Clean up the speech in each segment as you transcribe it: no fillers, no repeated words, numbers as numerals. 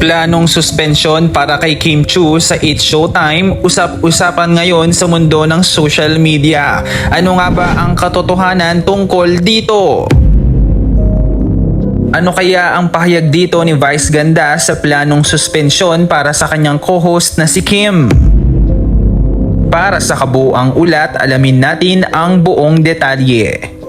Planong suspensyon para kay Kim Chiu sa It's Showtime, usap-usapan ngayon sa mundo ng social media. Ano nga ba ang katotohanan tungkol dito? Ano kaya ang pahayag dito ni Vice Ganda sa planong suspensyon para sa kanyang co-host na si Kim? Para sa kabuuang ulat, alamin natin ang buong detalye.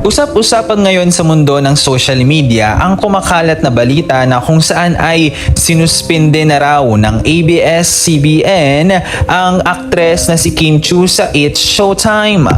Usap-usapan ngayon sa mundo ng social media ang kumakalat na balita na kung saan ay sinuspinde na raw ng ABS-CBN ang aktres na si Kim Chiu sa It's Showtime.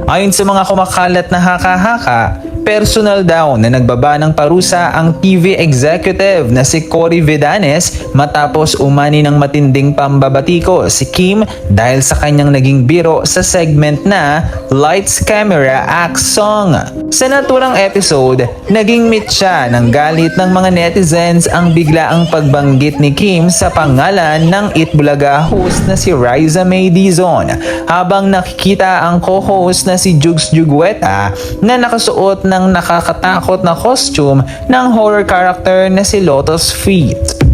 Ayon sa mga kumakalat na haka-haka, personal daw na nagbaba ng parusa ang TV executive na si Cory Vidanes matapos umani ng matinding pambabatiko si Kim dahil sa kanyang naging biro sa segment na Lights, Camera, Act Song. Sa naturang episode, naging meet siya ng galit ng mga netizens ang biglaang pagbanggit ni Kim sa pangalan ng Itbulaga host na si Riza May Dizon habang nakikita ang co-host na si Jugs Jugueta na nakasuot ng nakakatakot na costume ng horror character na si Lotus Feet.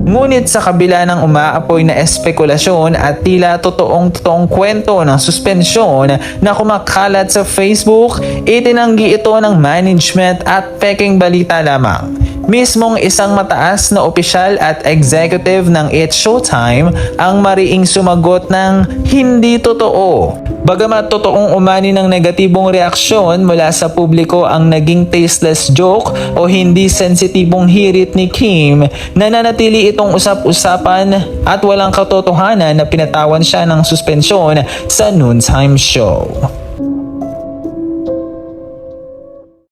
Ngunit sa kabila ng umaapoy na espekulasyon at tila totoong kwento ng suspensyon na kumakalat sa Facebook, itinanggi ito ng management at peking balita lamang. Mismong isang mataas na opisyal at executive ng It's Showtime ang mariing sumagot ng hindi totoo. Bagamat totoong umani ng negatibong reaksyon mula sa publiko ang naging tasteless joke o hindi sensitibong hirit ni Kim, nananatili itong usap-usapan at walang katotohanan na pinatawan siya ng suspensyon sa noontime show.